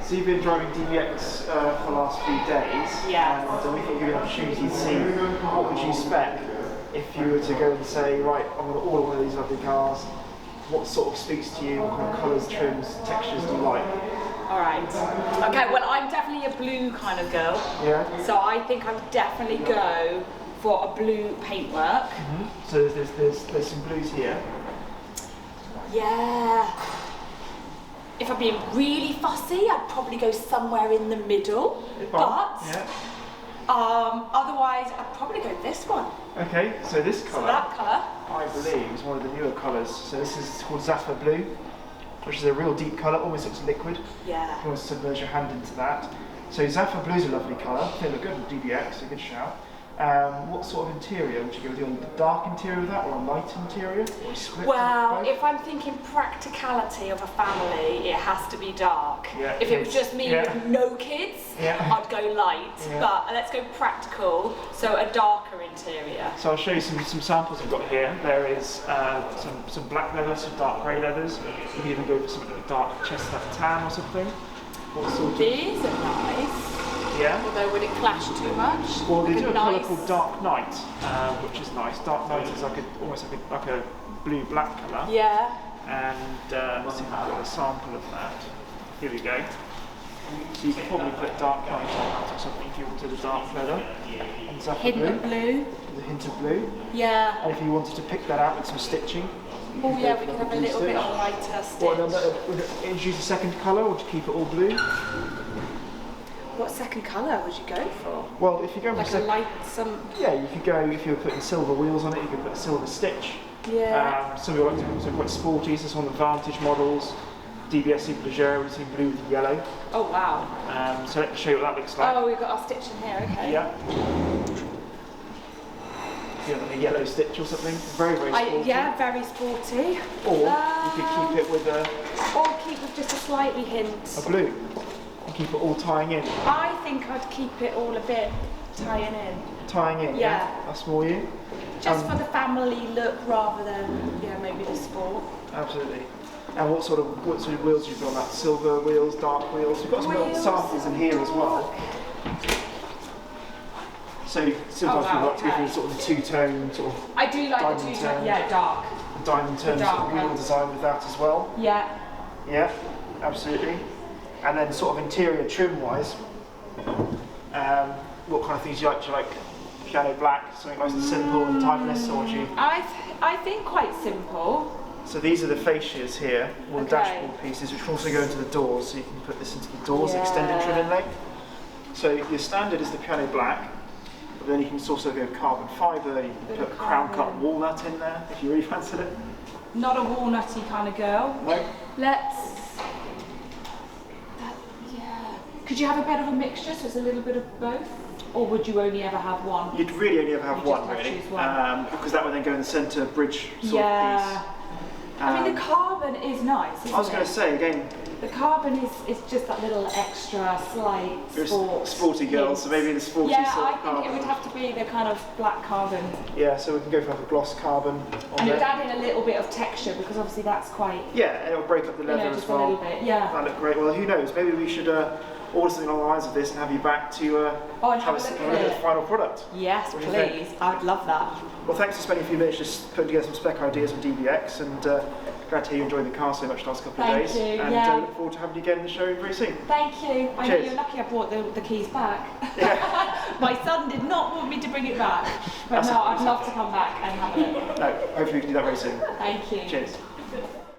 So you've been driving DBX for the last few days. Yeah. And we thought we'd give you an opportunity to see what would you spec if you were to go and say, right, I'm going to order one of these lovely cars. What sort of speaks to you? What kind of colours, trims, textures do you like? All right. Okay, well, I'm definitely a blue kind of girl. Yeah. So I think I would definitely go for a blue paintwork. Mm-hmm. So there's some blues here. Yeah. If I'm being really fussy, I'd probably go somewhere in the middle. But yeah. Otherwise, I'd probably go this one. Okay, so this colour, So that colour, I believe, is one of the newer colours. So this is called Zafir Blue, which is a real deep colour, almost looks liquid. yeah. If you want to submerge your hand into that. So Zafir Blue is a lovely colour. They look good on DBX, a good shout. What sort of interior would you go with? A dark interior with that, or a light interior, or a split? Well, if I'm thinking practicality of a family, it has to be dark. Yeah, if it was just me with no kids, I'd go light. Yeah. But let's go practical, so a darker interior. So I'll show you some samples I've got here. There is some black leather, some dark grey leathers. You can even go for some dark chestnut tan or something. What sort of? These are nice. Yeah. Although would it clash too much? Well, they do a colour nice called Dark Night, which is nice. Dark Night is like almost like a blue-black colour. Yeah. And let's see if I've got a sample of that. Here we go. So you could probably put Dark Night on that or something if you wanted a dark leather. And Hint of blue. With a hint of blue. Yeah. And if you wanted to pick that out with some stitching. Oh yeah, we can have a little bit of lighter stitch. Well, would you introduce a second colour, or would you keep it all blue? What second colour would you go for? Well, if you go like for yeah, you could go, if you were putting silver wheels on it, you could put a silver stitch. Yeah. Some people like to do quite sporty, so it's one of the Vantage models. DBS Superleggera, we've seen blue with yellow. Oh wow. So let me show you what that looks like. Oh, we've got our stitch in here, okay. Yeah. You have like a yellow stitch or something. Very, very sporty. Yeah, very sporty. Or you could keep it with a... Or keep with just a slightly hint. A blue. And keep it all tying in. I think I'd keep it all a bit tying in. Tying in, yeah? That's more you? Just for the family look rather than, maybe the sport. Absolutely. And what sort of wheels do you put on that? Silver wheels, dark wheels? We've got some little samples in here as well. So sometimes people like to go for sort of the two-tone sort of. I do like the two-tone, dark. Diamond tone sort of wheel design with that as well. Yeah. Yeah, absolutely. And then sort of interior trim-wise, what kind of things do you like? Do you like piano black, something nice and simple and timeless, or do you? I think quite simple. So these are the fascias here, all the dashboard pieces, which can also go into the doors, so you can put this into the doors, extended trim inlay. So your standard is the piano black, but then you can also go carbon fibre, you can put crown cut walnut in there, if you really fancied it. Not a walnutty kind of girl. No. Could you have a bit of a mixture, so it's a little bit of both? Or would you only ever have one? You'd really only ever have one, really. Because that would then go in the centre bridge sort of piece. I mean, the carbon is nice, isn't it? I was going to say, again... The carbon is just that little extra slight sporty girl, so maybe the sporty sort of carbon. Yeah, I think it would have to be the kind of black carbon. Yeah, so we can go for like a gloss carbon and it would add in a little bit of texture, because obviously that's quite... Yeah, and it'll break up the leather just as well. a little bit, yeah. That'd look great. Well, who knows, maybe we should order something along the lines of this and have you back to have a look at the final product. Yes, please. I'd love that. Well, thanks for spending a few minutes just putting together some spec ideas on DBX, and glad to hear you enjoyed the car so much the last couple of days. Thank you, and look forward to having you again in the showroom very soon. Thank you. I know Cheers. you're lucky I brought the keys back. Yeah. My son did not want me to bring it back. But no, I'd love to come back and have a look. No, hopefully we can do that very soon. Thank you. Cheers.